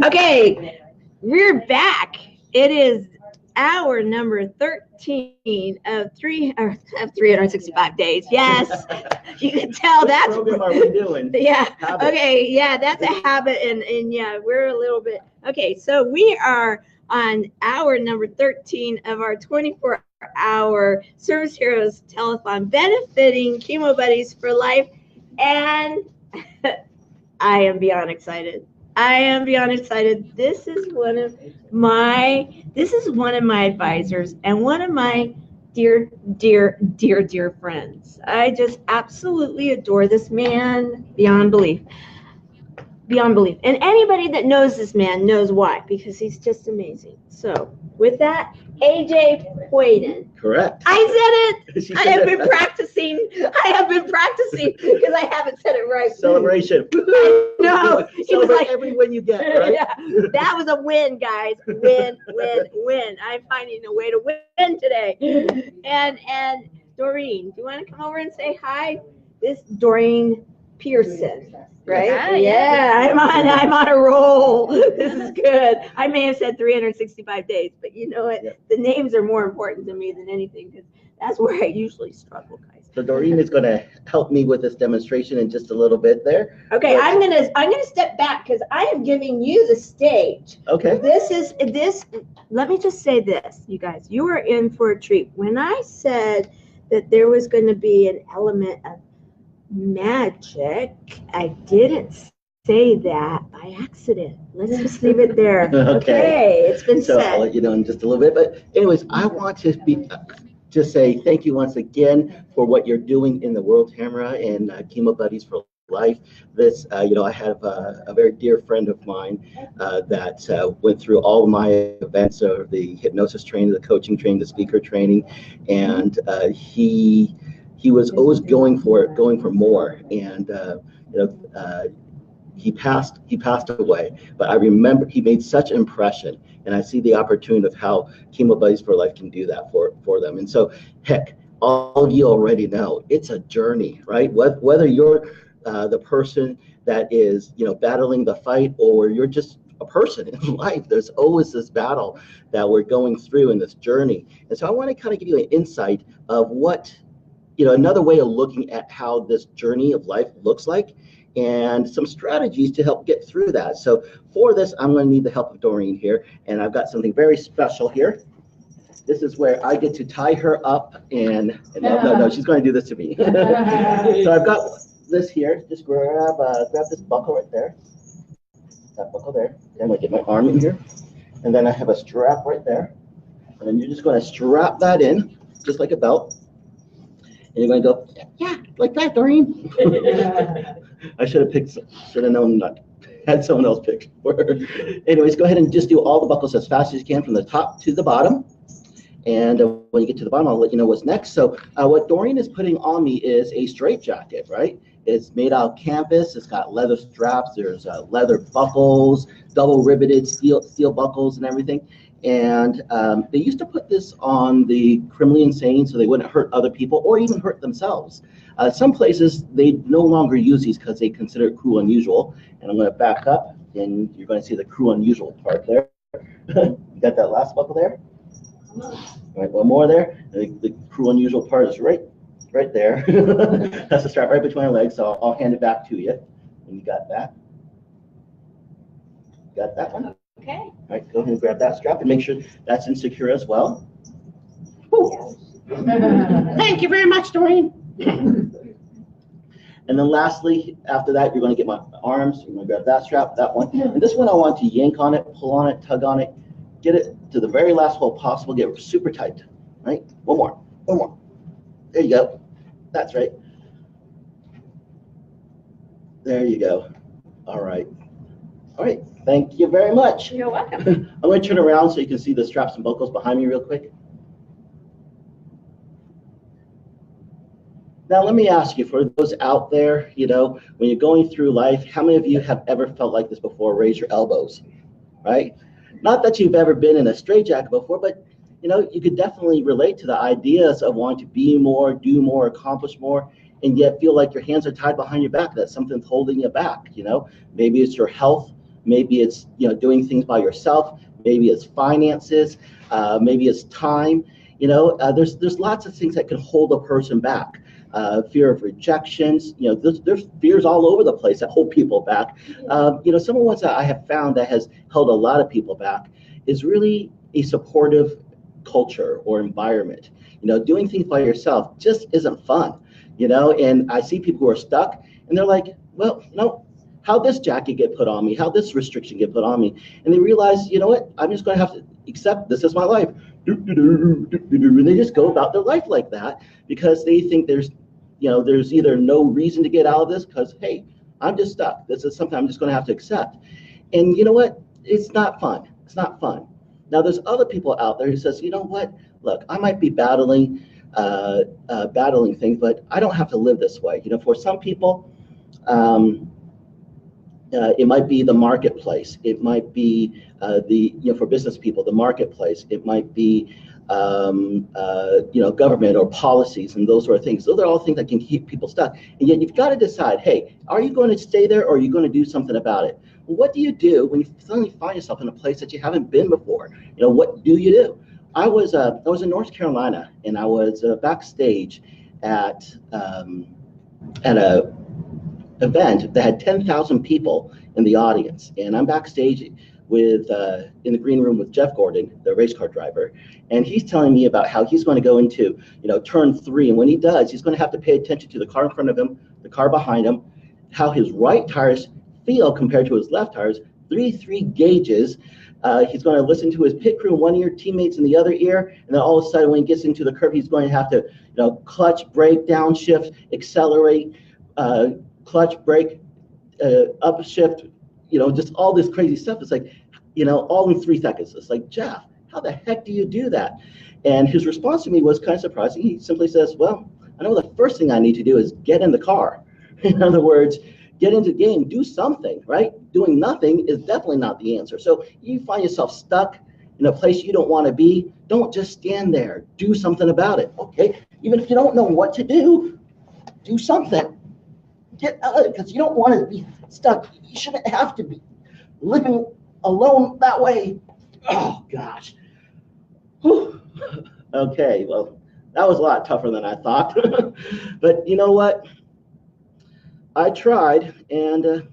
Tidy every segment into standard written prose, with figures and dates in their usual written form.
Okay, we're back. It is hour number 13 of 365 days. Yes, you can tell What that's program are we doing? yeah. Habit. Okay, yeah, that's a habit, and yeah, we're a little bit okay. So we are on hour number 13 of our 24-hour Service Heroes Telethon benefiting Chemo Buddies for Life, and I am beyond excited. I am beyond excited. This is one of my advisors and one of my dear, dear, dear, dear friends. I just absolutely adore this man beyond belief. Beyond belief. And anybody that knows this man knows why, because he's just amazing. So with that, AJ Poyden. Correct. I said She it. I said have it. been practicing. I have been practicing because I haven't said it right. Celebration. No, he was Celebrate like, every win you get, right? yeah, that was a win, guys. Win, win, win. I'm finding a way to win today. And Doreen, do you want to come over and say hi? This Doreen Pearson, right? Hi, yeah, I'm on a roll. This is good. I may have said 365 days, but you know what? Yeah. The names are more important to me than anything because that's where I usually struggle, guys. So Doreen is going to help me with this demonstration in just a little bit there. Okay, But- I'm gonna step back because I am giving you the stage. Okay. This. Let me just say this, you guys. You are in for a treat. When I said that there was going to be an element of magic, I didn't say that by accident. Let's just leave it there. Okay. It's been So I'll said. let you know in just a little bit. But anyways, I want to just say thank you once again for what you're doing in the world, Tamara, and Chemo Buddies for Life. This, I have a very dear friend of mine that went through all of my events, the hypnosis training, the coaching training, the speaker training, and he was always going for more. And he passed away, but I remember he made such an impression, and I see the opportunity of how Chemo Buddies for Life can do that for them. And so, heck, all of you already know it's a journey, right? Whether you're the person that is, battling the fight, or you're just a person in life, there's always this battle that we're going through in this journey. And so I want to kind of give you an insight of what, another way of looking at how this journey of life looks like, and some strategies to help get through that. So for this, I'm going to need the help of Doreen here, and I've got something very special here. This is where I get to tie her up, and no, she's going to do this to me. So I've got this here. Just grab this buckle right there. That buckle there. And I'm going to get my arm in here, and then I have a strap right there, and then you're just going to strap that in, just like a belt. And you're going to go, yeah, like that, Doreen. I should have known not had someone else pick for her. Anyways, go ahead and just do all the buckles as fast as you can from the top to the bottom. And when you get to the bottom, I'll let you know what's next. So what Doreen is putting on me is a straitjacket, right? It's made out of canvas. It's got leather straps. There's leather buckles, double riveted steel buckles and everything. And they used to put this on the criminally insane so they wouldn't hurt other people or even hurt themselves. Some places, they no longer use these because they consider it cruel and unusual. And I'm going to back up, and you're going to see the cruel and unusual part there. You got that last buckle there? All right, one more there. The cruel and unusual part is right there. That's the strap right between my legs, so I'll hand it back to you. And you got that? Got that one? Okay. All right, go ahead and grab that strap and make sure that's insecure as well. Thank you very much, Doreen. And then lastly, after that, you're going to get my arms. You're going to grab that strap, that one. And this one, I want to yank on it, pull on it, tug on it, get it to the very last hole possible, get it super tight. Right? One more. There you go. That's right. There you go. All right. Thank you very much. You're welcome. I'm going to turn around so you can see the straps and buckles behind me real quick. Now, let me ask you, for those out there, when you're going through life, how many of you have ever felt like this before? Raise your elbows, right? Not that you've ever been in a straitjacket before, but, you could definitely relate to the ideas of wanting to be more, do more, accomplish more, and yet feel like your hands are tied behind your back, that something's holding you back, Maybe it's your health. maybe it's doing things by yourself, maybe it's finances, maybe it's time. There's lots of things that can hold a person back. Fear of rejections, there's fears all over the place that hold people back. Some of the ones that I have found that has held a lot of people back is really a supportive culture or environment. Doing things by yourself just isn't fun, and I see people who are stuck and they're like, well, how'd this jacket get put on me? How'd this restriction get put on me? And they realize, what, I'm just going to have to accept this is my life. And they just go about their life like that because they think there's either no reason to get out of this because, hey, I'm just stuck. This is something I'm just going to have to accept. And you know what? It's not fun. It's not fun. Now, there's other people out there who says, you know what? Look, I might be battling things, but I don't have to live this way. For some people, it might be the marketplace. It might be for business people, the marketplace. It might be government or policies and those sort of things. Those are all things that can keep people stuck. And yet you've got to decide, hey, are you going to stay there or are you going to do something about it? Well, what do you do when you suddenly find yourself in a place that you haven't been before? What do you do? I was in North Carolina and I was backstage at a event that had 10,000 people in the audience, and I'm backstage with in the green room with Jeff Gordon, the race car driver, and he's telling me about how he's going to go into turn 3, and when he does, he's going to have to pay attention to the car in front of him, the car behind him, how his right tires feel compared to his left tires, three gauges. He's going to listen to his pit crew in one ear, teammates in the other ear, and then all of a sudden when he gets into the curve, he's going to have to clutch, brake, downshift, accelerate, clutch, brake, upshift, just all this crazy stuff. It's like, all in 3 seconds. It's like, Jeff, how the heck do you do that? And his response to me was kind of surprising. He simply says, well, I know the first thing I need to do is get in the car. In other words, get into the game, do something, right? Doing nothing is definitely not the answer. So you find yourself stuck in a place you don't want to be, don't just stand there. Do something about it, okay? Even if you don't know what to do something. Get out of it, because you don't want to be stuck. You shouldn't have to be living alone that way. Oh, gosh. Whew. Okay, well, that was a lot tougher than I thought. But you know what? I tried, and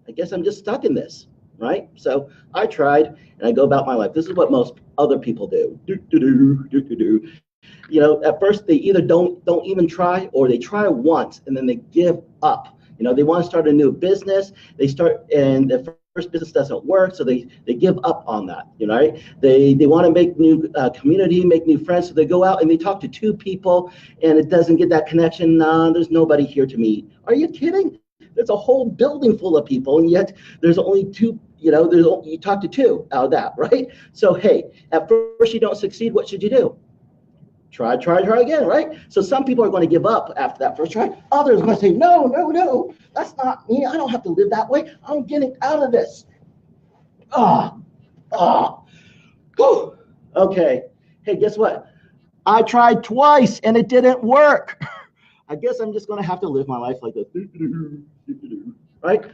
I guess I'm just stuck in this, right? So I tried, and I go about my life. This is what most other people do. At first they either don't even try, or they try once and then they give up. They want to start a new business. They start and the first business doesn't work, so they give up on that. Right? They want to make new community, make new friends, so they go out and they talk to 2 people, and it doesn't get that connection. There's nobody here to meet. Are you kidding? There's a whole building full of people, and yet there's only 2. You talk to 2 out of that, right? So hey, at first you don't succeed. What should you do? Try again, right? So some people are going to give up after that first try. Others are going to say, no, that's not me. I don't have to live that way. I'm getting out of this. Okay. Hey, guess what? I tried twice and it didn't work. I guess I'm just going to have to live my life like this, right?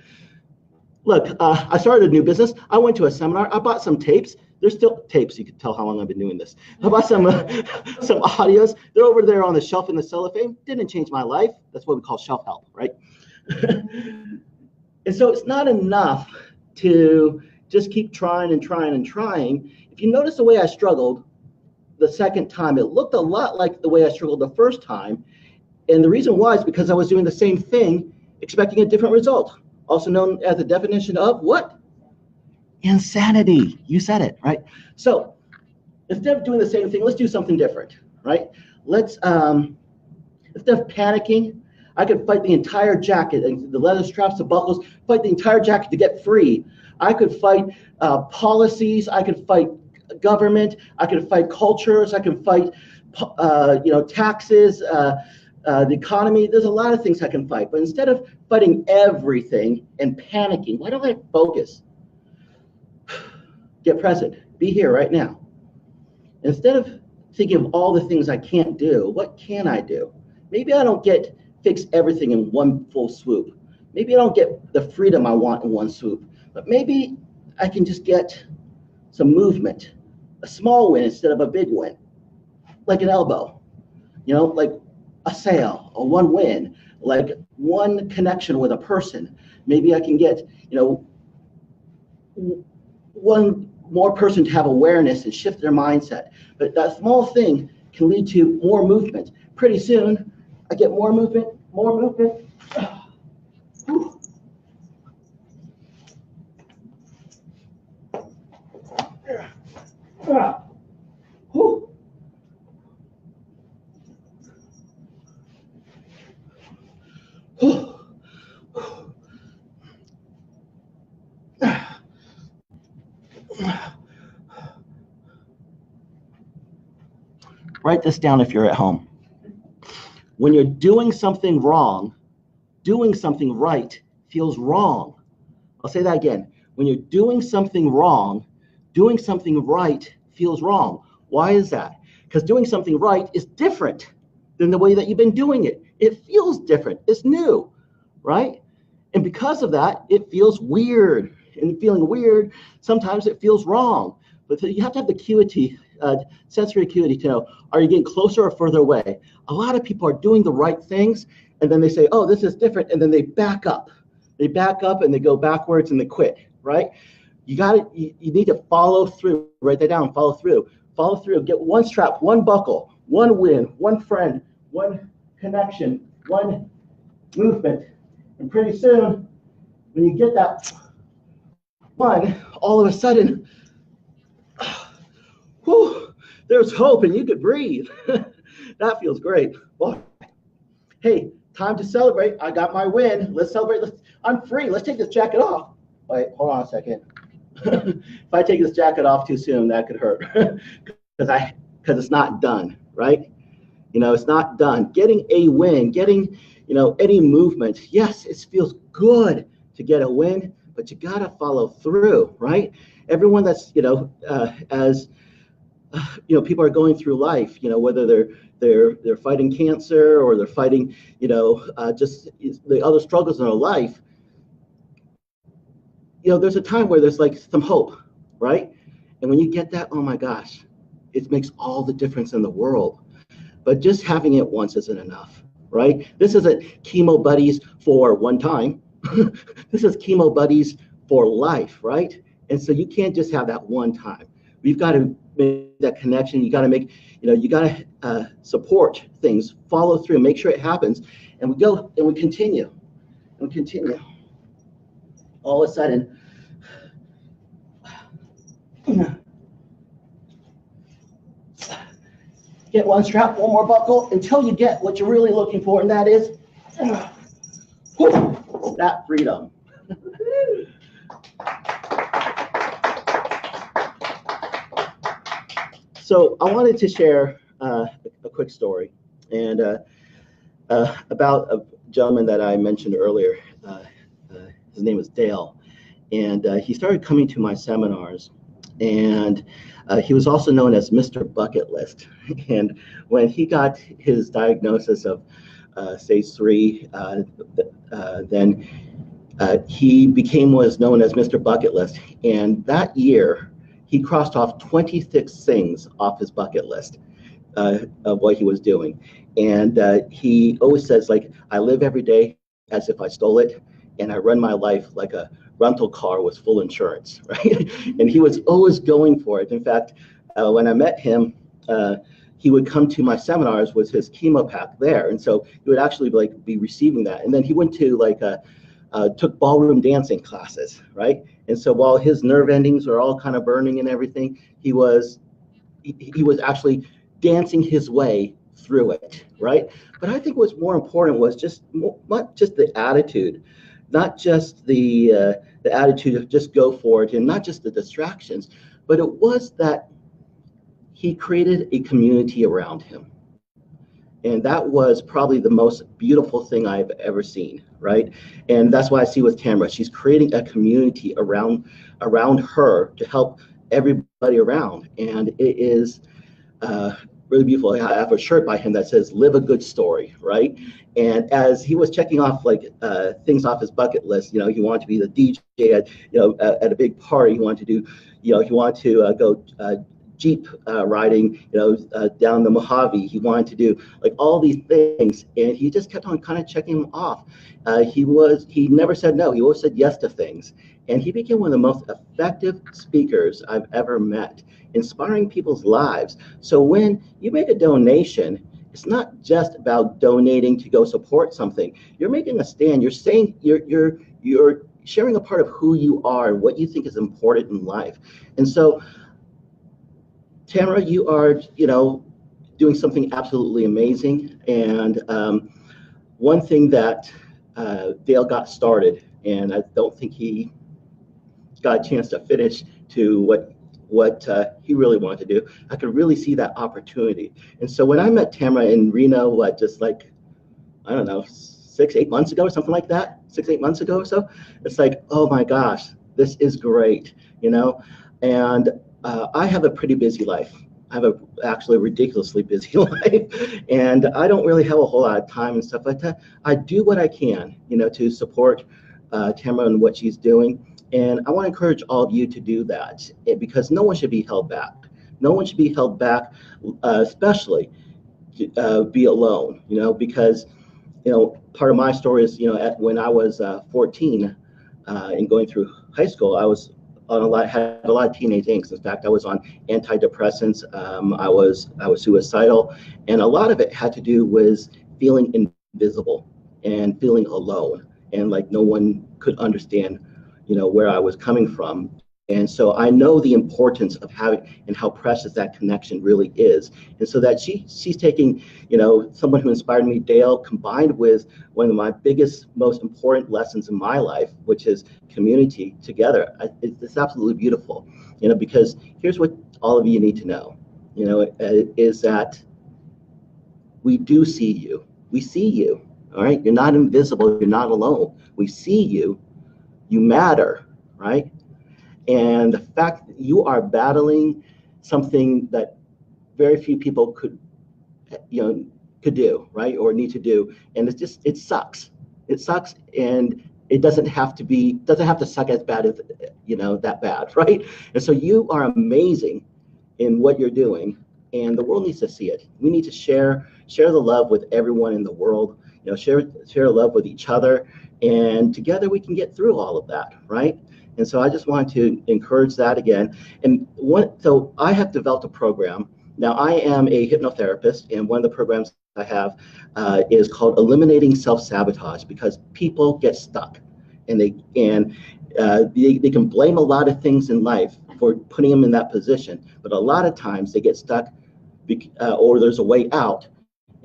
Look, I started a new business. I went to a seminar. I bought some tapes. There's still tapes. You can tell how long I've been doing this. I bought some audios. They're over there on the shelf in the cellophane. Didn't change my life. That's what we call shelf help, right? And so it's not enough to just keep trying and trying and trying. If you notice the way I struggled the second time, it looked a lot like the way I struggled the first time. And the reason why is because I was doing the same thing, expecting a different result. Also known as the definition of what? Insanity. You said it, right? So instead of doing the same thing, let's do something different, right? Let's, instead of panicking, I could fight the entire jacket and the leather straps, the buckles, fight the entire jacket to get free. I could fight policies. I could fight government. I could fight cultures. I could fight, taxes, the economy. There's a lot of things I can fight. But instead of fighting everything and panicking, why don't I focus? Get present. Be here right now. Instead of thinking of all the things I can't do, what can I do? Maybe I don't fix everything in one full swoop. Maybe I don't get the freedom I want in one swoop. but maybe I can just get some movement, a small win instead of a big win, like an elbow, like a sale or one win, like one connection with a person. Maybe I can get, one more person to have awareness and shift their mindset. But that small thing can lead to more movement. Pretty soon, I get more movement, more movement. Write this down if you're at home. When you're doing something wrong, doing something right feels wrong. I'll say that again. When you're doing something wrong, doing something right feels wrong. Why is that? Because doing something right is different than the way that you've been doing it. It feels different. It's new, right? And because of that, it feels weird. And feeling weird, sometimes it feels wrong. But you have to have the acuity, sensory acuity to know, are you getting closer or further away? A lot of people are doing the right things, and then they say, oh, this is different, and then they back up. They back up and they go backwards and they quit, right? You need to follow through. Write that down, follow through. Follow through, get one strap, one buckle, one win, one friend, one connection, one movement. And pretty soon, when you get that one, all of a sudden, whew, there's hope and you could breathe. That feels great. Well, hey, time to celebrate. I got my win. Let's celebrate. I'm free. Let's take this jacket off. Wait, hold on a second. If I take this jacket off too soon, that could hurt because it's not done, right? It's not done. Getting a win, getting, any movement. Yes, it feels good to get a win, but you got to follow through, right? Everyone that's, as people are going through life, whether they're fighting cancer or they're fighting, just the other struggles in their life. There's a time where there's like some hope, right? And when you get that, oh my gosh, it makes all the difference in the world. But just having it once isn't enough, right? This isn't Chemo Buddies for one time. This is Chemo Buddies for life, right? And so you can't just have that one time. We've got to make that connection. You got to make, you got to support things, follow through, make sure it happens. And we go and we continue and continue. All of a sudden, get one strap, one more buckle until you get what you're really looking for, and that is that freedom. So I wanted to share a quick story and about a gentleman that I mentioned earlier. His name was Dale, and he started coming to my seminars, and he was also known as Mr. Bucket List. And when he got his diagnosis of stage 3, then he became what is known as Mr. Bucket List. And that year, he crossed off 26 things off his bucket list of what he was doing. And he always says, like, I live every day as if I stole it, and I run my life like a rental car with full insurance, right? And he was always going for it. In fact, when I met him, he would come to my seminars with his chemo pack there. And so he would actually be receiving that. And then he went to took ballroom dancing classes, right? And so while his nerve endings were all kind of burning and everything, he was actually dancing his way through it, right? But I think what's more important was not just the attitude, not just the attitude of just go for it, and not just the distractions, but it was that he created a community around him. And that was probably the most beautiful thing I've ever seen, right? And that's why I see with Tamara, she's creating a community around her to help everybody around. And it is really beautiful. I have a shirt by him that says "Live a Good Story," right? And as he was checking off like things off his bucket list, you know, he wanted to be the DJ at, you know, at a big party. He wanted to do, you know, he wanted to go Jeep riding, you know, down the Mojave. He wanted to do like all these things, and he just kept on kind of checking them off. He never said no. He always said yes to things, and he became one of the most effective speakers I've ever met, inspiring people's lives. So when you make a donation, it's not just about donating to go support something. You're making a stand. You're saying you're sharing a part of who you are and what you think is important in life. And so, Tamara, you are, you know, doing something absolutely amazing. And one thing that Dale got started, and I don't think he got a chance to finish to what he really wanted to do. I could really see that opportunity. And so when I met Tamara in Reno, just like, I don't know, 6-8 months ago or something like that, 6-8 months ago or so, it's like, oh my gosh, this is great, you know? And I have a pretty busy life. I have actually a ridiculously busy life, and I don't really have a whole lot of time and stuff like that. I do what I can, you know, to support Tamara and what she's doing. And I want to encourage all of you to do that, because no one should be held back. No one should be held back, especially be alone, you know, because, you know, part of my story is, you know, when I was 14 and going through high school, I was had a lot of teenage angst. In fact, I was on antidepressants. I was suicidal, and a lot of it had to do with feeling invisible and feeling alone, and like no one could understand, you know, where I was coming from. And so I know the importance of having and how precious that connection really is. And so that she's taking, you know, someone who inspired me, Dale, combined with one of my biggest, most important lessons in my life, which is community together. It's absolutely beautiful, you know, because here's what all of you need to know, you know, is that we do see you. We see you, all right? You're not invisible. You're not alone. We see you. You matter, right? And the fact that you are battling something that very few people could do, right? Or need to do. And it's just, it sucks. It sucks. And it doesn't have to suck as bad as, you know, that bad, right? And so you are amazing in what you're doing, and the world needs to see it. We need to share the love with everyone in the world, you know, share love with each other, and together we can get through all of that, right? And so I just want to encourage that again. And so I have developed a program. Now I am a hypnotherapist, and one of the programs I have is called Eliminating Self-Sabotage, because people get stuck, and they can blame a lot of things in life for putting them in that position. But a lot of times they get stuck, or there's a way out,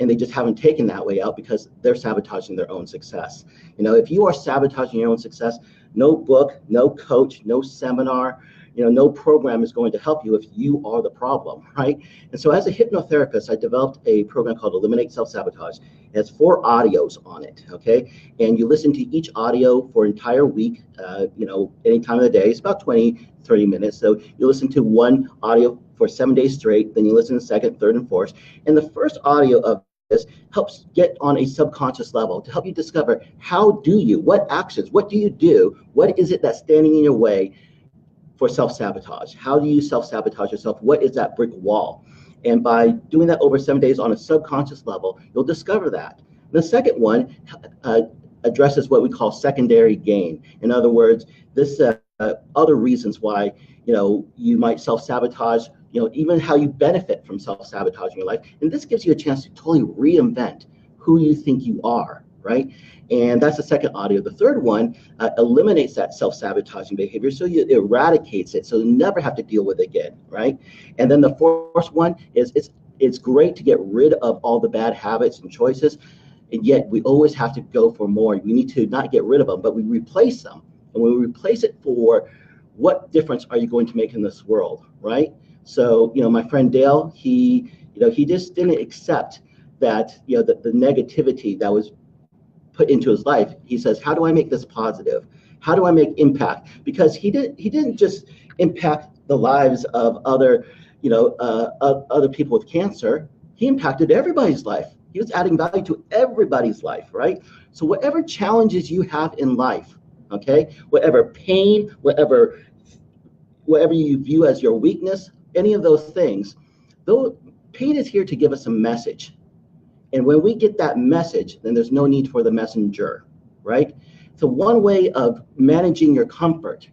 and they just haven't taken that way out because they're sabotaging their own success. You know, if you are sabotaging your own success, no book, no coach, no seminar, you know, no program is going to help you if you are the problem, right? And so as a hypnotherapist, I developed a program called Eliminate Self-Sabotage. It has 4 audios on it, okay? And you listen to each audio for an entire week, you know, any time of the day. It's about 20, 30 minutes. So you listen to one audio for 7 days straight, then you listen to the second, third, and fourth. And the first audio of this helps get on a subconscious level to help you discover what actions, what do you do? What is it that's standing in your way for self-sabotage? How do you self-sabotage yourself? What is that brick wall? And by doing that over 7 days on a subconscious level, you'll discover that. The second one addresses what we call secondary gain. In other words, this other reasons why, you know, you might self-sabotage, you know, even how you benefit from self-sabotaging your life. And this gives you a chance to totally reinvent who you think you are, right? And that's the second audio. The third one eliminates that self-sabotaging behavior, so it eradicates it, so you never have to deal with it again, right? And then the fourth one is it's great to get rid of all the bad habits and choices, and yet we always have to go for more. We need to not get rid of them, but we replace them. And when we replace it for what difference are you going to make in this world, right? So, you know, my friend Dale, he just didn't accept that, you know, the negativity that was put into his life. He says, how do I make this positive? How do I make impact? Because he didn't just impact the lives of other, you know, other people with cancer. he impacted everybody's life. He was adding value to everybody's life, right? So whatever challenges you have in life, okay, whatever pain, whatever you view as your weakness, any of those things, though pain is here to give us a message. And when we get that message, then there's no need for the messenger, right? So one way of managing your comfort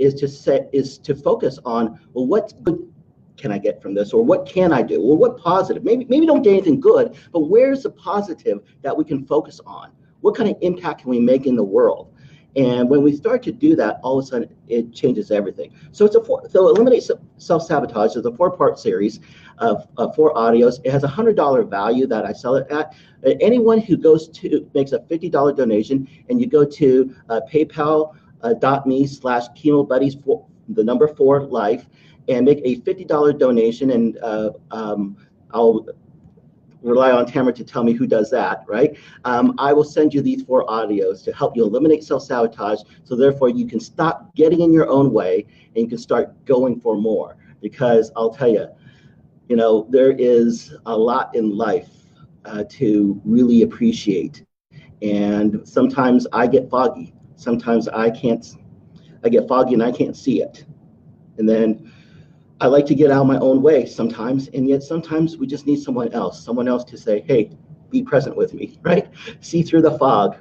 is to focus on, well, what good can I get from this? Or what can I do? Or what positive? Maybe don't get anything good, but where's the positive that we can focus on? What kind of impact can we make in the world? And when we start to do that, all of a sudden it changes everything. So Eliminate Self-Sabotage is a 4-part series of 4 audios. It has a $100 value that I sell it at. Anyone who makes a $50 donation, and you go to paypal.me/Chemo Buddies, the number 4 life, and make a $50 donation, and I'll rely on Tamara to tell me who does that, right? I will send you these 4 audios to help you eliminate self-sabotage, so therefore you can stop getting in your own way and you can start going for more. Because I'll tell you, there is a lot in life to really appreciate. And sometimes I get foggy. Sometimes I get foggy and I can't see it. And then I like to get out of my own way sometimes, and yet sometimes we just need someone else to say, hey, be present with me, right? See through the fog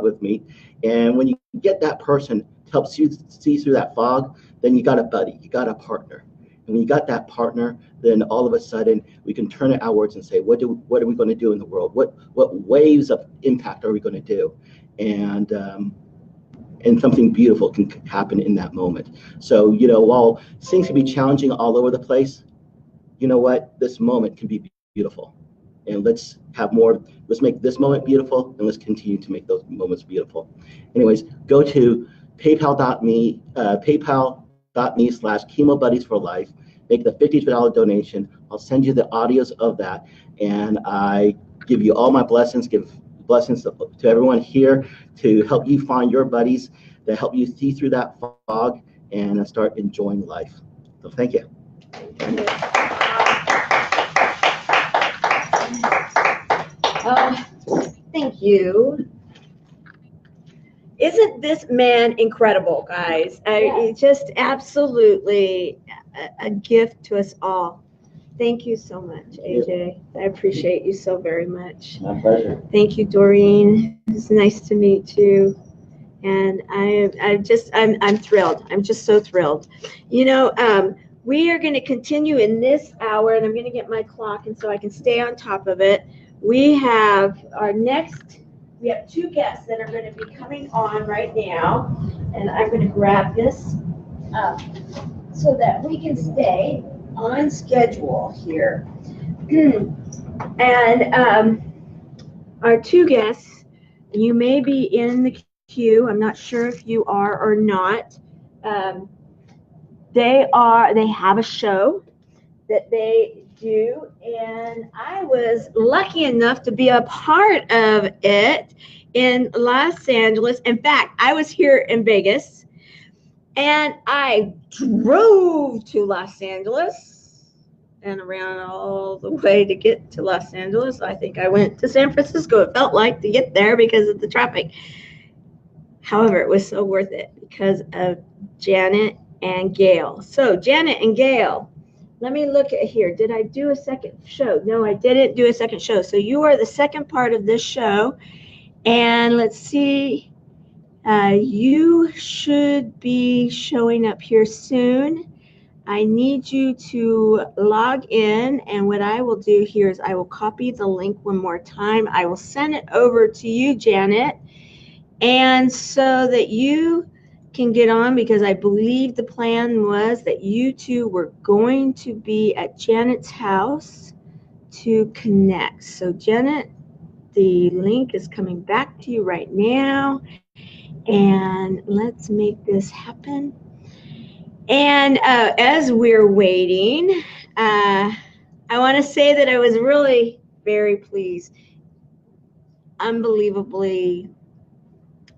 with me. And when you get that person to help you see through that fog, then you got a buddy, you got a partner. And when you got that partner, then all of a sudden we can turn it outwards and say, what are we going to do in the world? What waves of impact are we going to do? And something beautiful can happen in that moment. So, while things can be challenging all over the place, you know what? This moment can be beautiful. And let's make this moment beautiful, and let's continue to make those moments beautiful. Anyways, go to paypal.me/Chemo Buddies for life, make the $50 donation. I'll send you the audios of that, and I give you all my blessings, give blessings to everyone here to help you find your buddies, to help you see through that fog and start enjoying life. So thank you. Thank you. Isn't this man incredible, guys? Just absolutely a gift to us all. Thank you so much, AJ. I appreciate you so very much. My pleasure. Thank you, Doreen. It's nice to meet you. And I'm thrilled. I'm just so thrilled. We are going to continue in this hour, and I'm going to get my clock, and so I can stay on top of it. We have 2 guests that are going to be coming on right now, and I'm going to grab this so that we can stay on schedule here. And our 2 guests, you may be in the queue. I'm not sure if you are or not. They have a show that they do, and I was lucky enough to be a part of it in Los Angeles. In fact, I was here in Vegas, and I drove to Los Angeles and around all the way to get to Los Angeles. I think I went to San Francisco, it felt like, to get there because of the traffic. However, it was so worth it because of Janet and Gail. So Janet and Gail, let me look at here. Did I do a second show? No, I didn't do a second show. So you are the second part of this show. And let's see. You should be showing up here soon. I need you to log in, and what I will do here is I will copy the link one more time. I will send it over to you, Janet, and so that you can get on, because I believe the plan was that you 2 were going to be at Janet's house to connect. So Janet, the link is coming back to you right now. And let's make this happen. And as we're waiting, I want to say that I was really very pleased, unbelievably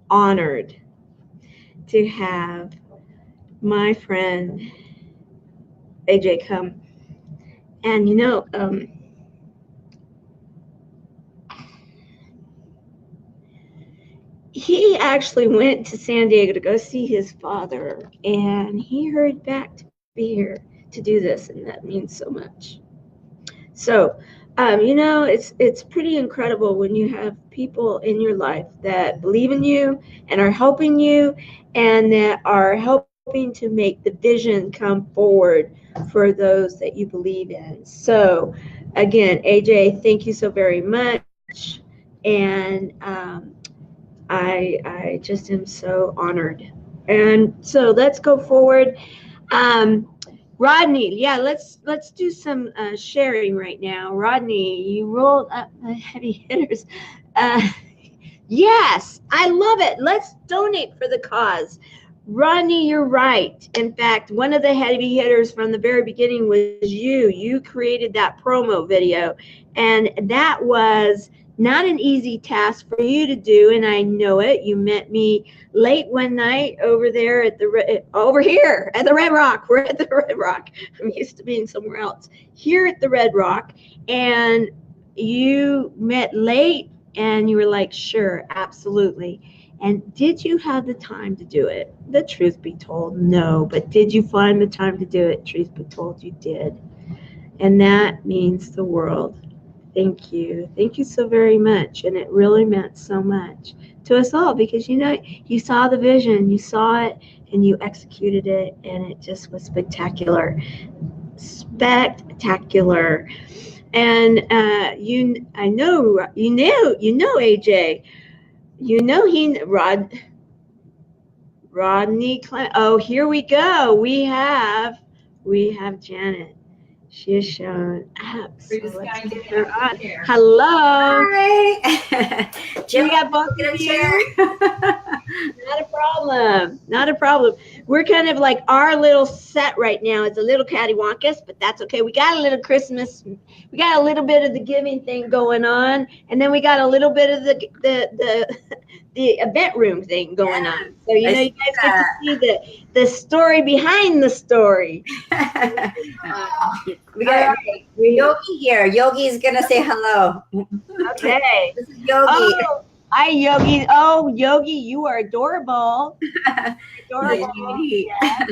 honored to have my friend AJ come. And he actually went to San Diego to go see his father, and he hurried back to be here to do this, and that means so much. So, it's pretty incredible when you have people in your life that believe in you and are helping you, and that are helping to make the vision come forward for those that you believe in. So, again, AJ, thank you so very much, and I just am so honored. And so let's go forward. Rodney, yeah, let's do some sharing right now. Rodney, you rolled up the heavy hitters. Uh, yes, I love it. Let's donate for the cause. Rodney, you're right. In fact, one of the heavy hitters from the very beginning was you. You created that promo video, and that was not an easy task for you to do, and I know it. You met me late one night over there at over here at the Red Rock. We're at the Red Rock. I'm used to being somewhere else. Here at the Red Rock, and you met late, and you were like, sure, absolutely. And did you have the time to do it? The truth be told, no. But did you find the time to do it? Truth be told, you did. And that means the world. Thank you. Thank you so very much. And it really meant so much to us all, because you saw the vision, you saw it, and you executed it, and it just was spectacular. Spectacular. And I know AJ. Rodney Clem. Oh, here we go. We have Janet. She is shown up. So let's get her on. Hello. Hi. We got both of you. Not a problem. Not a problem. We're kind of like our little set right now. It's a little cattywampus, but that's okay. We got a little Christmas. We got a little bit of the giving thing going on, and then we got a little bit of the event room thing going on. So you guys get to see the story behind the story. We got Yogi here. Yogi's gonna say hello. Okay. This is Yogi. Oh, hi, Yogi. Oh, Yogi, you are adorable. Adorable. Yeah.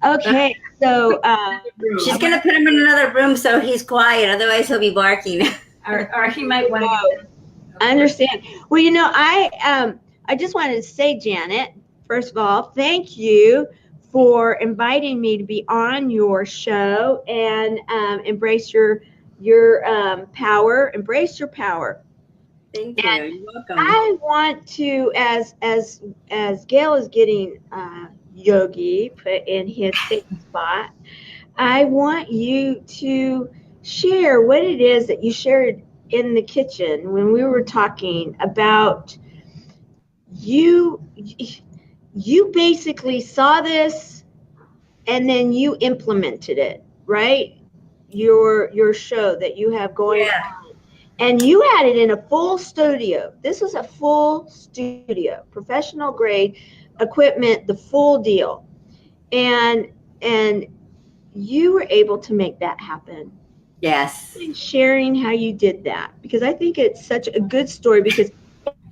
Okay, so she's gonna put him in another room so he's quiet. Otherwise, he'll be barking. Or he might want to. I understand. Well, I just wanted to say, Janet, first of all, thank you for inviting me to be on your show, and embrace your power. Embrace your power. Thank you. And you're welcome. I want to, as Gail is getting Yogi put in his safe spot, I want you to share what it is that you shared in the kitchen when we were talking about you basically saw this and then you implemented it, right? Your show that you have going on. And you had it in a full studio. This was a full studio, professional grade equipment, the full deal. And you were able to make that happen. Yes. Sharing how you did that, because I think it's such a good story, because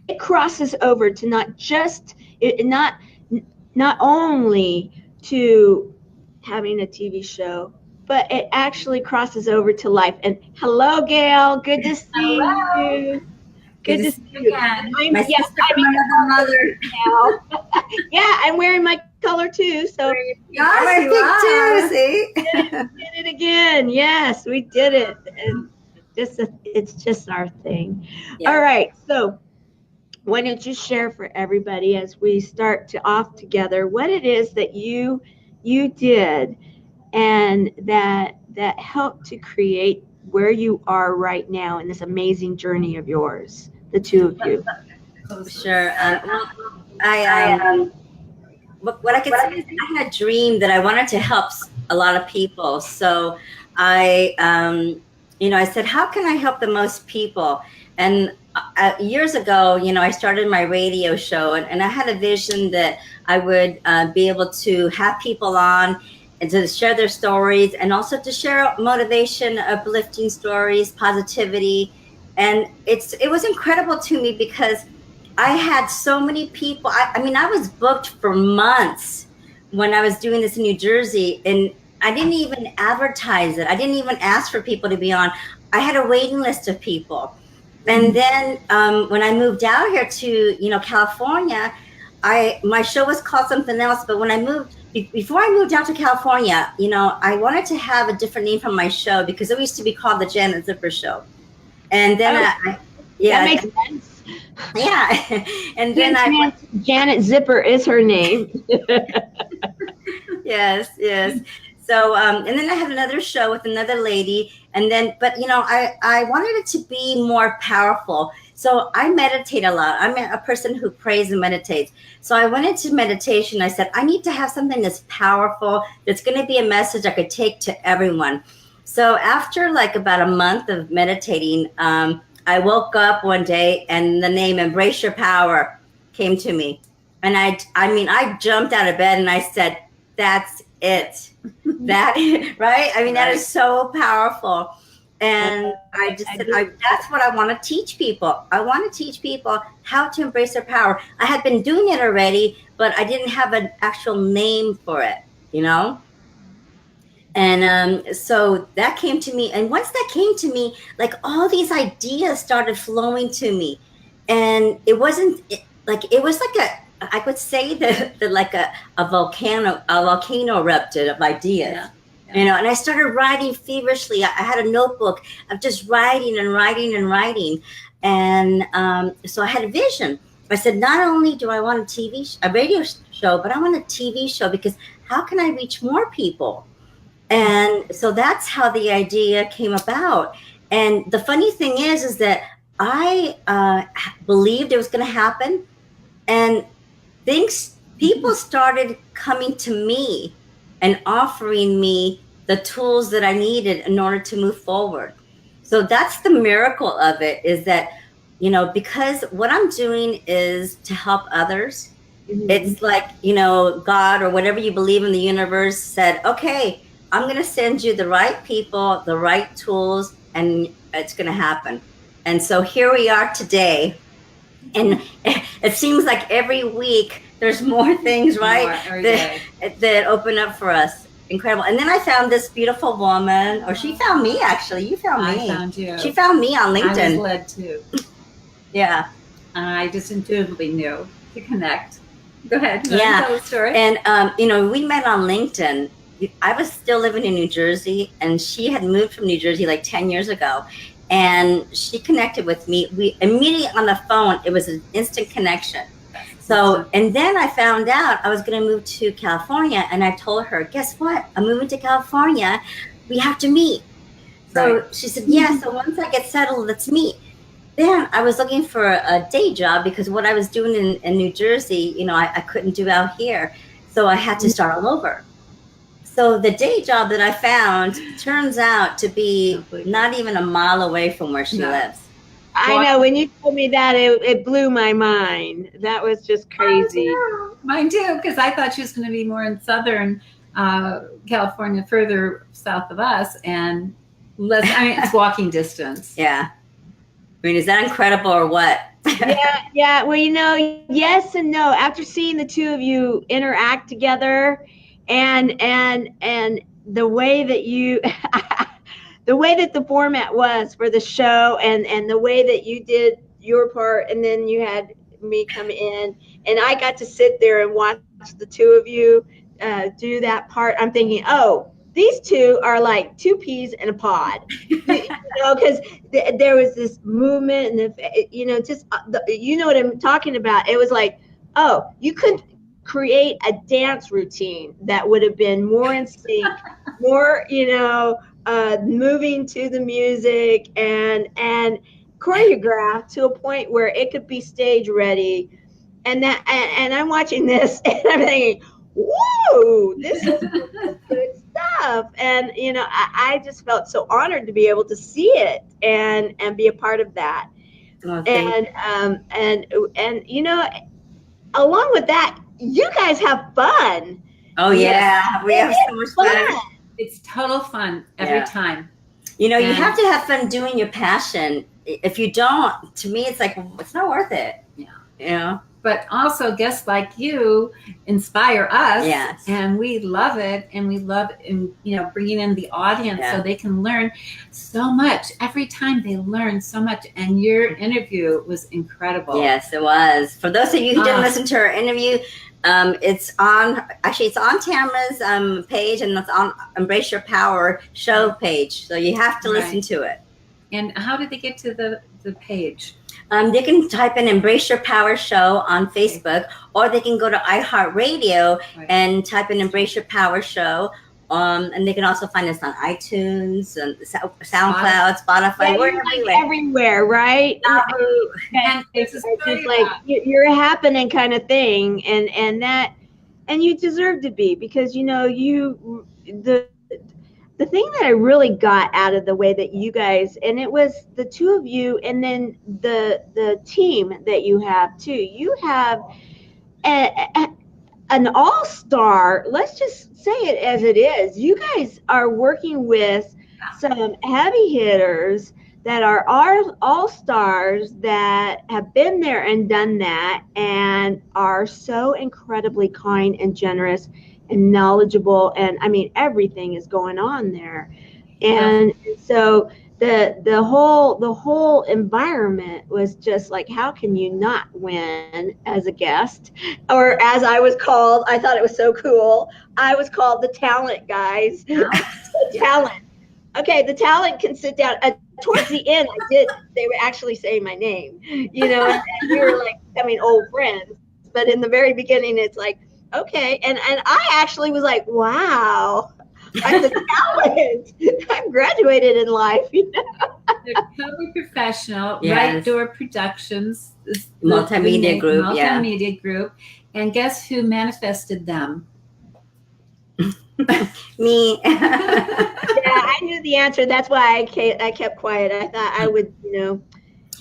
it crosses over to not only to having a TV show, but it actually crosses over to life. And hello, Gail. Good to see you. Good to see you. My sister from another mother. Yeah, I'm wearing my color too. So I think too. See, did it again. Yes, we did it. And it's just our thing. Yeah. All right. So why don't you share for everybody as we start to off together what it is that you did and that helped to create where you are right now in this amazing journey of yours, the two of you. Sure. What I could say is I had a dream that I wanted to help a lot of people. So I said, how can I help the most people? And years ago, I started my radio show, and I had a vision that I would be able to have people on and to share their stories, and also to share motivation, uplifting stories, positivity. And it was incredible to me because I had so many people. I mean, I was booked for months when I was doing this in New Jersey, and I didn't even advertise it. I didn't even ask for people to be on. I had a waiting list of people. And then when I moved out here to, California, my show was called something else. But when I moved, before I moved out to California, I wanted to have a different name for my show because it used to be called the Janet Zipper Show. And then that makes sense. Yeah. And then Janet Zipper is her name. Yes. So, and then I had another show with another lady, and then, but I wanted it to be more powerful. So I meditate a lot. I'm a person who prays and meditates. So I went into meditation. I said, I need to have something that's powerful, that's going to be a message I could take to everyone. So after like about a month of meditating, I woke up one day and the name Embrace Your Power came to me. And I jumped out of bed and I said, that's it. That, right? I mean, that is so powerful. And I just said, that's what I want to teach people. I want to teach people how to embrace their power. I had been doing it already, but I didn't have an actual name for it, And so that came to me. And once that came to me, like all these ideas started flowing to me. And it was like I would say that like a volcano erupted of ideas. Yeah. And I started writing feverishly. I had a notebook of just writing and writing and writing. And so I had a vision. I said, not only do I want a radio show, but I want a TV show because how can I reach more people? And so that's how the idea came about. And the funny thing is that I believed it was going to happen. And people started coming to me and offering me the tools that I needed in order to move forward. So that's the miracle of it, is that, because what I'm doing is to help others. Mm-hmm. It's like, God or whatever you believe in the universe said, okay, I'm going to send you the right people, the right tools, and it's going to happen. And so here we are today. And it seems like every week there's more things, right, that open up for us. Incredible. And then I found this beautiful woman, or she found me, actually. You found me. I found you. She found me on LinkedIn. I was led to. Yeah. I just intuitively knew to connect. Go ahead. Yeah. Tell the story. And, we met on LinkedIn. I was still living in New Jersey, and she had moved from New Jersey like 10 years ago. And she connected with me. We immediately on the phone, it was an instant connection. So, and then I found out I was going to move to California, and I told her, guess what? I'm moving to California. We have to meet. So She said, yeah. So once I get settled, let's meet. Then I was looking for a day job because what I was doing in New Jersey, I couldn't do out here. So I had to start all over. So the day job that I found turns out to be not even a mile away from where she lives. I know. When you told me that, it blew my mind. That was just crazy. Mine too, because I thought she was going to be more in Southern California, further south of us, and less. I mean, it's walking distance. Yeah. I mean, is that incredible or what? Yeah. Well, yes and no. After seeing the two of you interact together, and the way that the way that the format was for the show, and the way that you did your part, and then you had me come in, and I got to sit there and watch the two of you do that part. I'm thinking, oh, these two are like two peas in a pod, because there was this movement, and what I'm talking about. It was like, oh, you could create a dance routine that would have been more in sync, more, moving to the music and choreographed to a point where it could be stage ready. And I'm watching this and I'm thinking, whoa, this is good stuff. And, I just felt so honored to be able to see it and be a part of that. Okay. And along with that, you guys have fun. Oh yeah, we have so much fun. It's total fun every time. You have to have fun doing your passion. If you don't, to me, it's like, it's not worth it. Yeah. you know. But also guests like you inspire us. Yes. And we love it. And we love, bringing in the audience so they can learn so much. Every time they learn so much. And your interview was incredible. Yes, it was. For those of you who didn't listen to our interview, it's on Tamara's page, and it's on Embrace Your Power show page. So you have to listen to it. And how did they get to the page? They can type in Embrace Your Power Show on Facebook, or they can go to iHeartRadio and type in Embrace Your Power Show. And they can also find us on iTunes and SoundCloud, Spotify. We're everywhere, right? And it's just like you're a happening kind of thing, and you deserve to be, because the thing that I really got out of the way that you guys, and it was the two of you, and then the team that you have too. You have an all-star. Let's just say it as it is. You guys are working with some heavy hitters that are all-stars that have been there and done that, and are so incredibly kind and generous and knowledgeable, and I mean everything is going on there, and so the whole environment was just like, how can you not win as a guest, or as I was called? I thought it was so cool. I was called the talent, guys. The talent. Okay, the talent can sit down. Towards the end, they would actually say my name, and we were like becoming old friends. But in the very beginning, it's like, okay, and I actually was like, wow, I'm the talent. I'm graduated in life. They're totally professional. Right Door Productions, multimedia group. And guess who manifested them? Me. I knew the answer. That's why I kept quiet. I thought I would,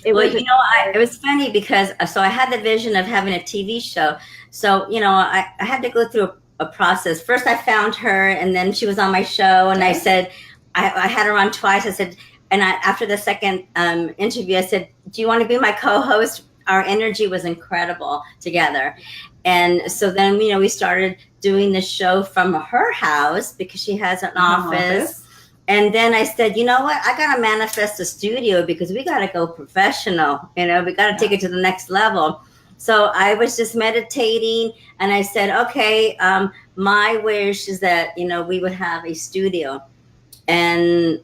it was funny because I had the vision of having a TV show. So, I had to go through a process. First, I found her, and then she was on my show, and I said, I had her on twice. I said, after the second interview, I said, do you want to be my co-host? Our energy was incredible together. And so then, we started doing the show from her house, because she has an office. And then I said, you know what? I got to manifest a studio, because we got to go professional. We got to take it to the next level. So I was just meditating, and I said, okay, my wish is that, we would have a studio. And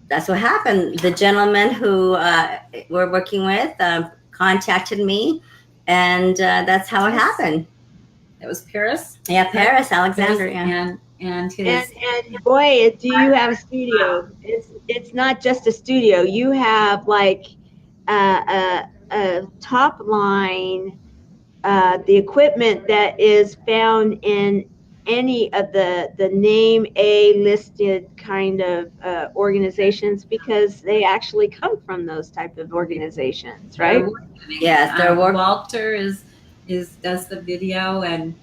that's what happened. The gentleman who we're working with contacted me, and that's how it happened. It was Paris? Yeah, Paris, Alexander. Yeah. And boy, do you have a studio. It's not just a studio. You have like a top line, the equipment that is found in any of the name A listed kind of organizations, because they actually come from those type of organizations, right? Yes, Walter does the video, and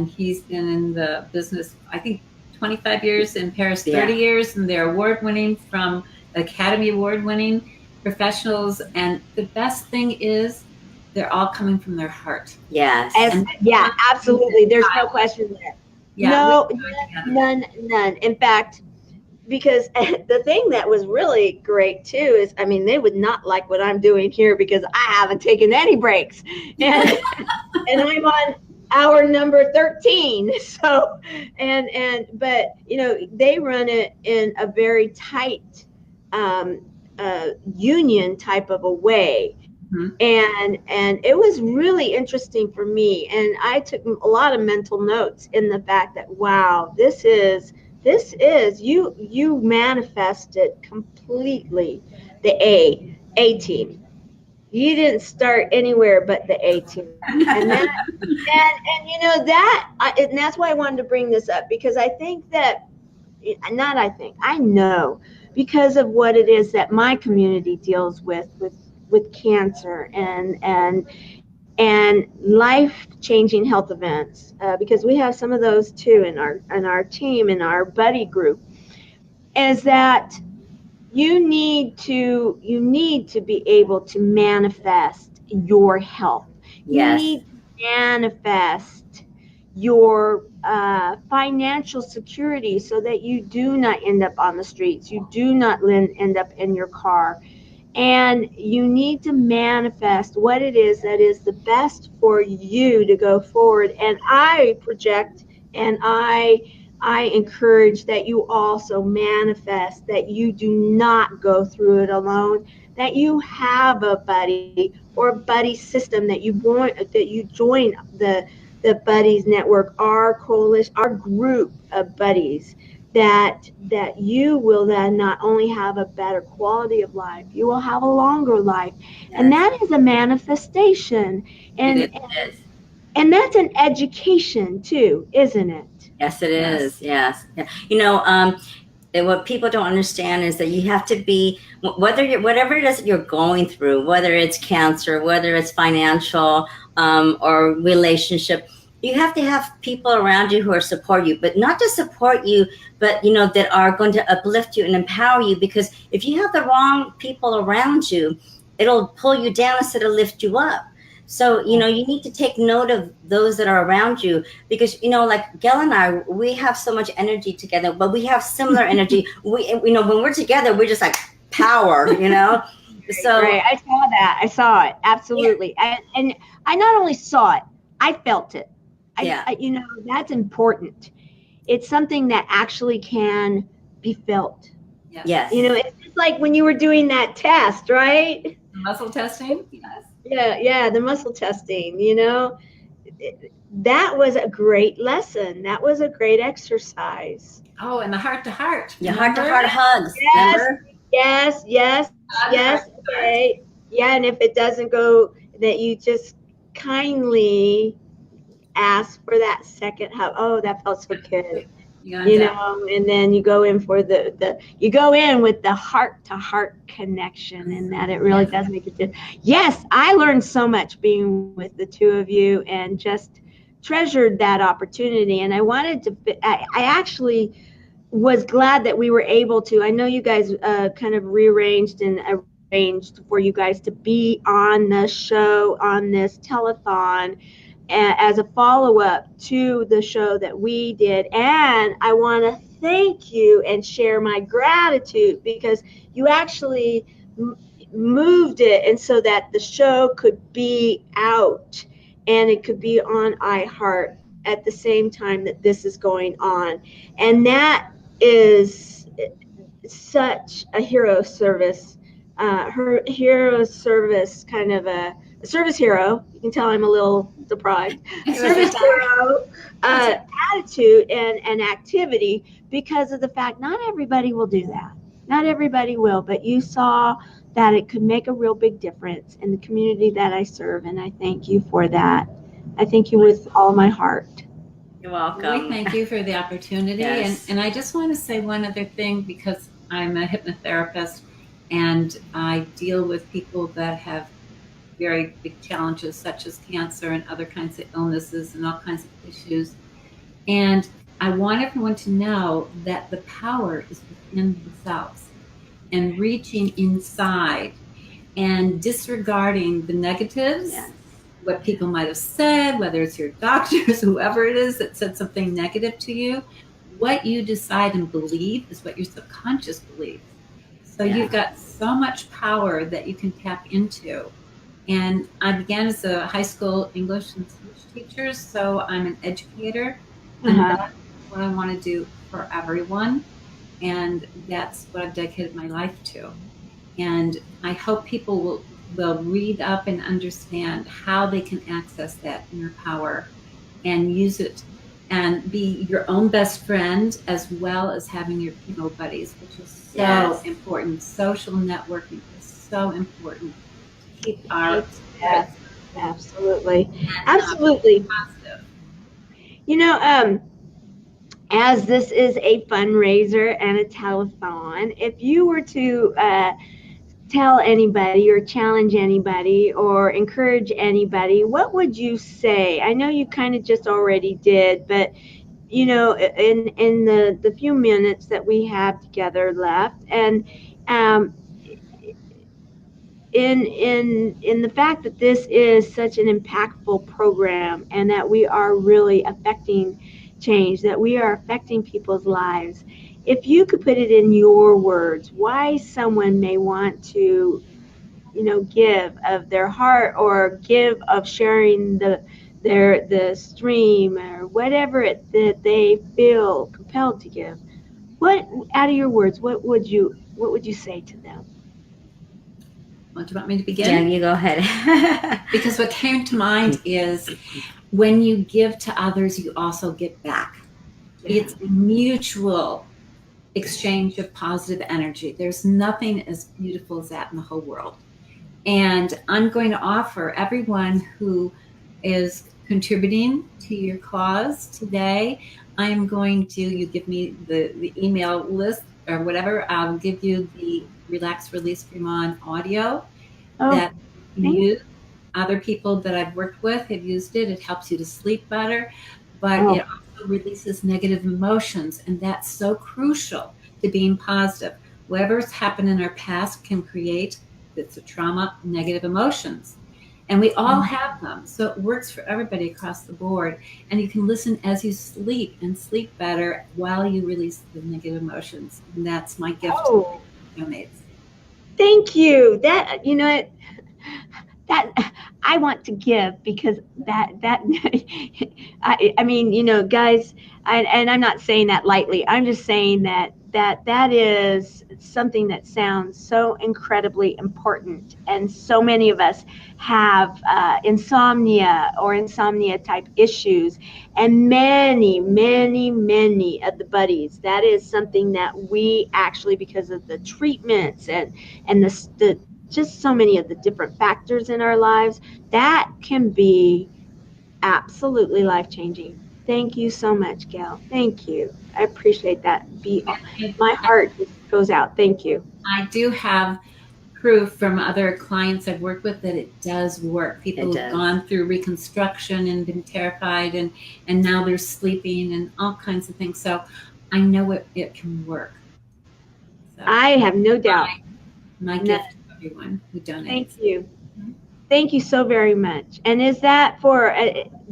he's been in the business, I think, 25 years, in Paris 30 years, and they're award-winning, from Academy Award-winning professionals. And the best thing is, they're all coming from their heart. Yes. Absolutely. There's no question there. Yeah, none. In fact, because the thing that was really great too is, they would not like what I'm doing here, because I haven't taken any breaks, and I'm on hour number 13. So, but they run it in a very tight union type of a way. Mm-hmm. And it was really interesting for me, and I took a lot of mental notes in the fact that, wow, this is you manifested completely the A team. You didn't start anywhere but the A team, and that's why I wanted to bring this up, because I think that I know, because of what it is that my community deals with cancer and life-changing health events, because we have some of those too in our team, in our buddy group, is that you need to be able to manifest your health. You Yes. need to manifest your financial security so that you do not end up on the streets. You do not end up in your car. And you need to manifest what it is that is the best for you to go forward. And I project and I encourage that you also manifest that you do not go through it alone, that you have a buddy or a buddy system, that you join the buddies network, our coalition, our group of buddies, that you will then not only have a better quality of life, you will have a longer life. And that is a manifestation. And It is. and that's an education too, isn't it? Yes, it is. Yes. Yeah. You know, and what people don't understand is that you have to be, whatever it is that you're going through, whether it's cancer, whether it's financial, or relationship, you have to have people around you who are support you, but not just support you, but, you know, that are going to uplift you and empower you. Because if you have the wrong people around you, it'll pull you down instead of lift you up. So, you know, you need to take note of those that are around you, because, you know, like Gail and I, we have so much energy together, but we have similar energy. You know, when we're together, we're just like power, you know? So Right. I saw that. I saw it. Absolutely. Yeah. And I not only saw it, I felt it. You know, that's important. It's something that actually can be felt. Yes. You know, it's just like when you were doing that test, right? Muscle testing? Yes. Yeah, the muscle testing, you know, that was a great lesson. That was a great exercise. Oh, and the heart-to-heart. Yeah, heart-to-heart hugs. Yes, remember? yes. Okay. Yeah, and if it doesn't go, that you just kindly ask for that second hug. Oh, that felt so good. You know, and then you go in for you go in with the heart-to-heart connection, and that it really does make a difference. Yes, I learned so much being with the two of you, and just treasured that opportunity. And I wanted to, I actually was glad that we were able to, I know you guys kind of rearranged and arranged for you guys to be on the show, on this telethon, as a follow-up to the show that we did. And I want to thank you and share my gratitude, because you actually moved it, and so that the show could be out and it could be on iHeart at the same time that this is going on. And that is such a hero service, her hero service, kind of a service hero. You can tell I'm a little deprived. Service hero attitude and activity, because of the fact not everybody will do that. Not everybody will, but you saw that it could make a real big difference in the community that I serve, and I thank you for that. I thank you with all my heart. You're welcome. We thank you for the opportunity. Yes. And I just want to say one other thing, because I'm a hypnotherapist and I deal with people that have very big challenges, such as cancer and other kinds of illnesses and all kinds of issues. And I want everyone to know that the power is within themselves, and reaching inside and disregarding the negatives, what people might have said, whether it's your doctors, whoever it is that said something negative to you. What you decide and believe is what your subconscious believes. So you've got so much power that you can tap into. And I began as a high school English and speech teacher, so I'm an educator, and that's what I want to do for everyone. And that's what I've dedicated my life to. And I hope people will read up and understand how they can access that inner power and use it, and be your own best friend, as well as having your chemo buddies, which is so important. Social networking is so important to keep our spirits absolutely positive. You know, as this is a fundraiser and a telethon, if you were to tell anybody or challenge anybody or encourage anybody, what would you say? I know you kind of just already did, but you know, in the few minutes that we have together left, and in the fact that this is such an impactful program and that we are really affecting change, that we are affecting people's lives, if you could put it in your words, why someone may want to, give of their heart or give of sharing the stream or whatever that they feel compelled to give, what, out of your words, what would you say to them? Well, do you want me to begin? Yeah, you go ahead. Because what came to mind is when you give to others, you also get back. Yeah. It's a mutual exchange of positive energy. There's nothing as beautiful as that in the whole world. And I'm going to offer everyone who is contributing to your cause today, I'm going to, you give me the email list or whatever, I'll give you the Relax Release Fremont audio that you can use. Other people that I've worked with have used it. It helps you to sleep better, but it also releases negative emotions, and that's so crucial to being positive. Whatever's happened in our past can create, it's a trauma, negative emotions. And we all have them. So it works for everybody across the board. And you can listen as you sleep and sleep better while you release the negative emotions. And that's my gift to donates. Thank you. That, that I want to give because that I mean, guys, and I'm not saying that lightly. I'm just saying that is something that sounds so incredibly important, and so many of us have insomnia or insomnia type issues, and many of the buddies, that is something that we actually, because of the treatments and the just so many of the different factors in our lives, that can be absolutely life-changing. Thank you so much, Gail. Thank you. I appreciate that. My heart just goes out. Thank you. I do have proof from other clients I've worked with that it does work. People have gone through reconstruction and been terrified, and now they're sleeping and all kinds of things. So I know it can work. So I have no doubt. My gift to everyone who donates. Thank you. Thank you so very much. And is that for,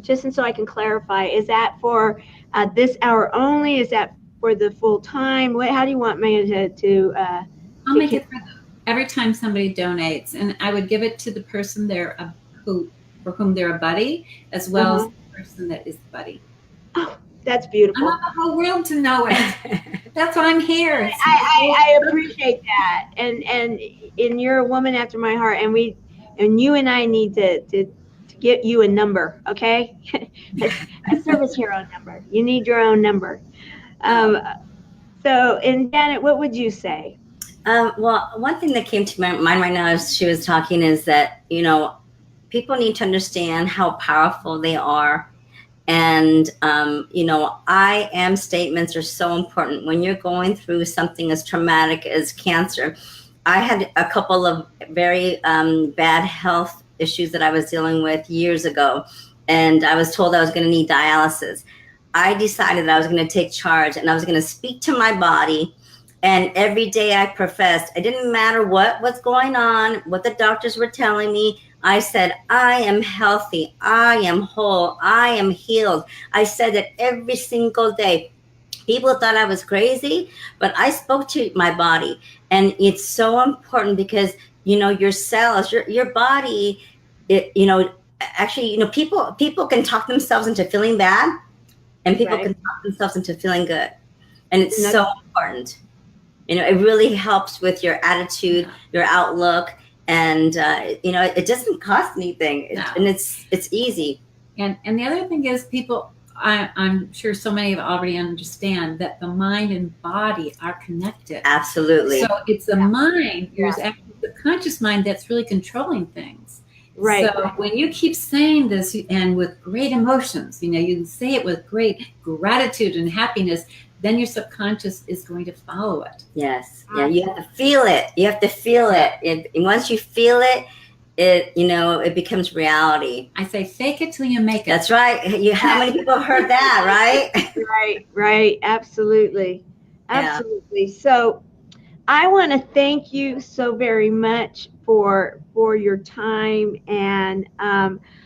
just so I can clarify, is that for this hour only? Is that for the full time? How do you want me to I'll make it every time somebody donates, and I would give it to the person for whom they're a buddy, as well as the person that is the buddy. Oh, that's beautiful. I want the whole world to know it. That's why I'm here. I appreciate that. And you're a woman after my heart, and you and I need to get you a number, okay? a service hero number. You need your own number. So, and Janet, what would you say? Well, one thing that came to my mind right now as she was talking is that, people need to understand how powerful they are. And, I am statements are so important. When you're going through something as traumatic as cancer, I had a couple of very bad health issues that I was dealing with years ago, and I was told I was going to need dialysis. I decided that I was going to take charge, and I was going to speak to my body. And every day I professed, it didn't matter what was going on, what the doctors were telling me. I said, I am healthy. I am whole. I am healed. I said it every single day. People thought I was crazy, but I spoke to my body. And it's so important because, your cells, your body, actually, people can talk themselves into feeling bad, and people can talk themselves into feeling good. And it's so important. It really helps with your attitude, your outlook, and it doesn't cost anything, and it's easy. And the other thing is, people, I'm sure so many already understand that the mind and body are connected. Absolutely. So it's the mind, there's actually the conscious mind that's really controlling things. Right. So when you keep saying this and with great emotions, you can say it with great gratitude and happiness, then your subconscious is going to follow it. Yes. Yeah. You have to feel it. You have to feel it. And once you feel it, it becomes reality. I say, fake it till you make it. That's right. How many people have heard that, right? Right. Absolutely. Yeah. So I want to thank you so very much for your time. And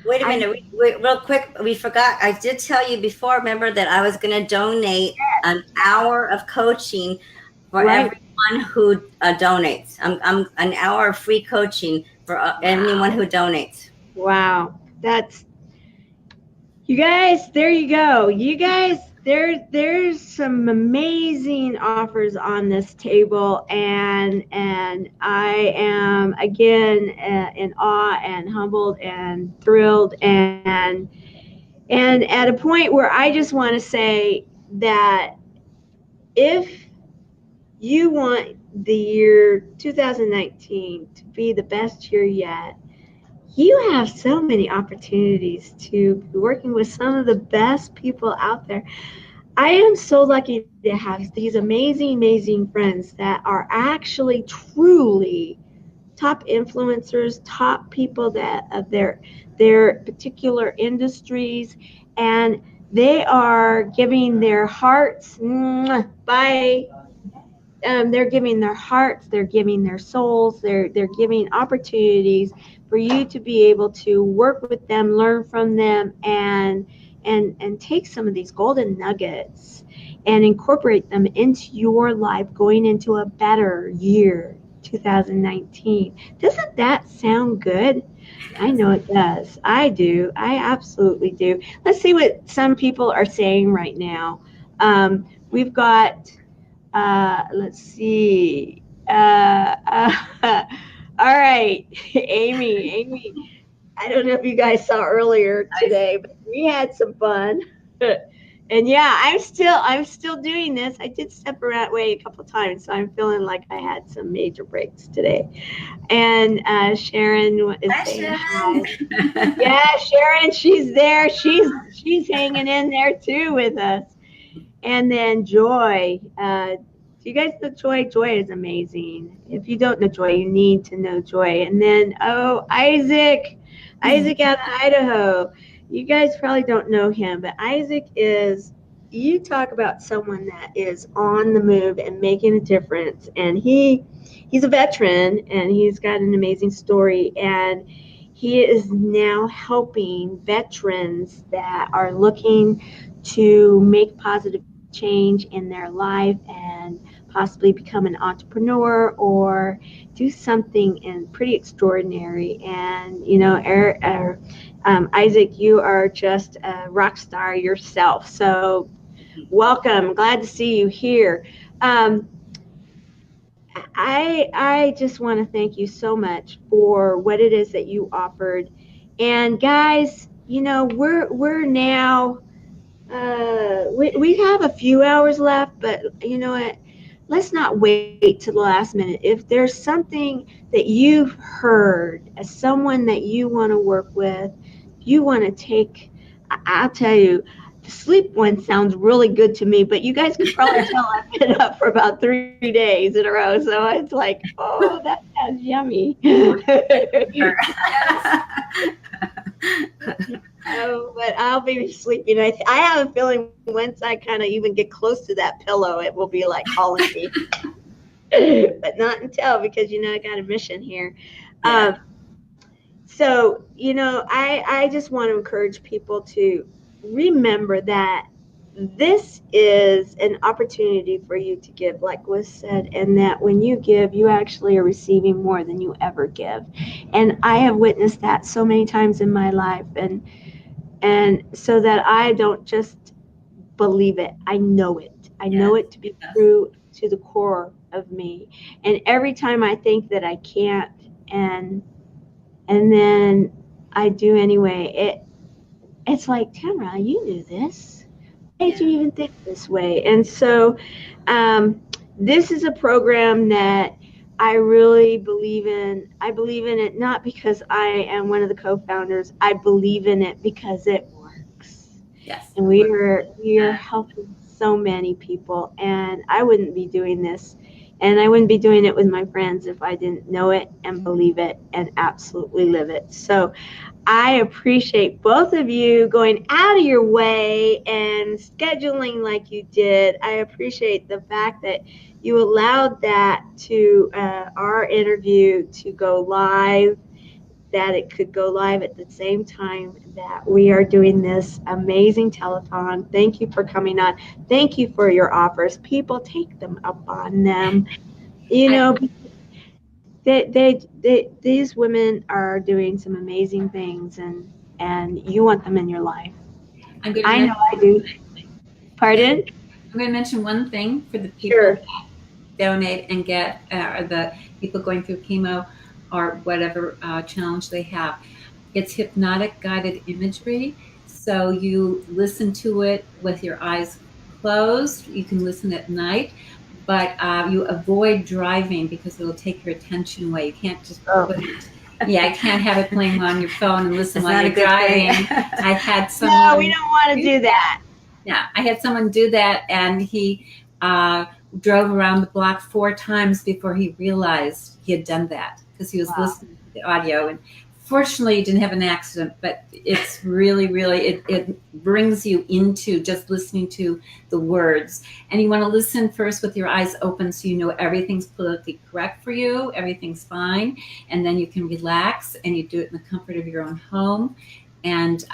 Wait a minute, real quick. We forgot. I did tell you before. Remember that I was going to donate an hour of coaching for Right. everyone who donates. I'm an hour of free coaching for anyone who donates. Wow, that's you guys. There you go. You guys, there's some amazing offers on this table, and I am again in awe and humbled and thrilled and at a point where I just want to say that if you want the year 2019 to be the best year yet, you have so many opportunities to be working with some of the best people out there. I am so lucky to have these amazing, amazing friends that are actually truly top influencers, top people that of their particular industries, and they are giving their hearts by they're giving their hearts, they're giving their souls, they're giving opportunities for you to be able to work with them, learn from them, and take some of these golden nuggets and incorporate them into your life going into a better year 2019. Doesn't that sound good? I know it does. I do. I absolutely do. Let's see what some people are saying right now. We've got let's see. All right, Amy. I don't know if you guys saw earlier today, but we had some fun. And yeah, I'm still doing this. I did step away a couple times, so I'm feeling like I had some major breaks today. And Sharon is saying hi. Yeah, Sharon, she's there. She's hanging in there too with us. And then Joy. Do you guys know Joy? Joy is amazing. If you don't know Joy, you need to know Joy. And then, Isaac out of Idaho. You guys probably don't know him, but Isaac you talk about someone that is on the move and making a difference. And he's a veteran, and he's got an amazing story. And he is now helping veterans that are looking to make positive change in their life and possibly become an entrepreneur or do something pretty extraordinary. And Isaac, you are just a rock star yourself. So welcome. Glad to see you here. I just want to thank you so much for what it is that you offered. And guys, we're now we have a few hours left, but you know what? Let's not wait to the last minute. If there's something that you've heard as someone that you want to work with, you want to take, I'll tell you, the sleep one sounds really good to me, but you guys can probably tell I've been up for about 3 days in a row. So it's like, oh, that sounds yummy. But I'll be sleeping. I have a feeling once I kind of even get close to that pillow, it will be like calling me. But not until, because I got a mission here. Yeah. So I just want to encourage people to remember that this is an opportunity for you to give, like was said, and that when you give, you actually are receiving more than you ever give. And I have witnessed that so many times in my life, and so that I don't just believe it, I know it. I know it to be true to the core of me. And every time I think that I can't, and then I do anyway, it's like, Tamara, you knew this. Why did you even think this way? And so this is a program that I really believe in. I believe in it not because I am one of the co-founders. I believe in it because it works. Yes. And we are helping so many people. And I wouldn't be doing this And I wouldn't be doing it with my friends if I didn't know it and believe it and absolutely live it. So I appreciate both of you going out of your way and scheduling like you did. I appreciate the fact that you allowed that to our interview to go live, that it could go live at the same time that we are doing this amazing telethon. Thank you for coming on. Thank you for your offers. People, take them up on them. You know, these women are doing some amazing things, and you want them in your life. I'm going I know I do. Pardon? I'm going to mention one thing for the people Sure. that donate and get, or the people going through chemo or whatever challenge they have. It's hypnotic guided imagery. So you listen to it with your eyes closed. You can listen at night, but you avoid driving because it'll take your attention away. You can't just put it, yeah, I can't have it playing on your phone and listen while you're driving. I had someone. No, we don't want to do that. Yeah, I had someone do that, and he drove around the block 4 times before he realized he had done that because he was listening to the audio. And fortunately, he didn't have an accident, but it's really, really, it brings you into just listening to the words. And you want to listen first with your eyes open so you know everything's politically correct for you, everything's fine, and then you can relax and you do it in the comfort of your own home. And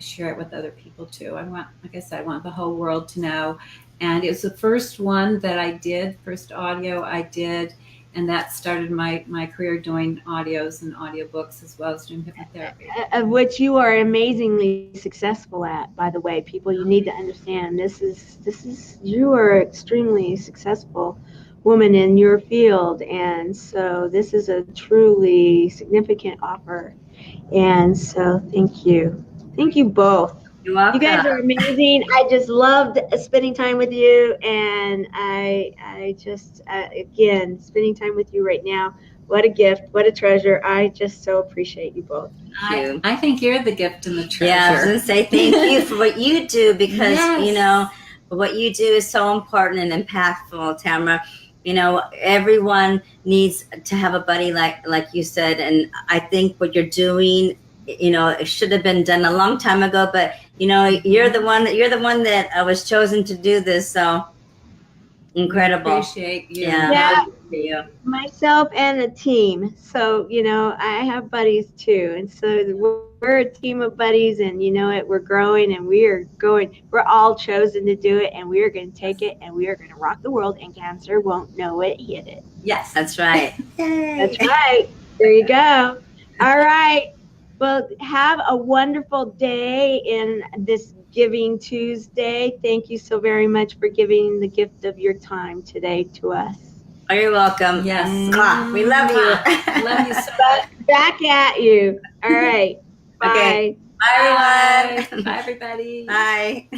share it with other people too. I want, like I said, I want the whole world to know. And it was the first one that I did, first audio I did, and that started my career doing audios and audiobooks as well as doing hypnotherapy. Of which you are amazingly successful at, by the way. People, you need to understand this is you are extremely successful woman in your field, and so this is a truly significant offer. And so thank you. Thank you both. You're welcome. You guys are amazing. I just loved spending time with you, and I just again spending time with you right now. What a gift! What a treasure! I just so appreciate you both. I think you're the gift and the treasure. Yeah, I was going to say thank you for what you do because Yes. you know what you do is so important and impactful, Tamara. You know, everyone needs to have a buddy like you said, and I think what you're doing, you know, it should have been done a long time ago. But you know, you're the one that was chosen to do this. So incredible. Appreciate you. Yeah. Myself and a team. So you know, I have buddies too, and so we're a team of buddies, and you know it. We're growing, and we are going. We're all chosen to do it, and we are going to take it, and we are going to rock the world. And cancer won't know it hit it. Yes, That's right. That's right. There you go. All right. Well, have a wonderful day in this Giving Tuesday. Thank you so very much for giving the gift of your time today to us. Oh, you're welcome. Yes. Mwah. We love you. Love you so much. Back at you. All right. Bye. Okay. Bye, everyone. Bye, everybody. Bye.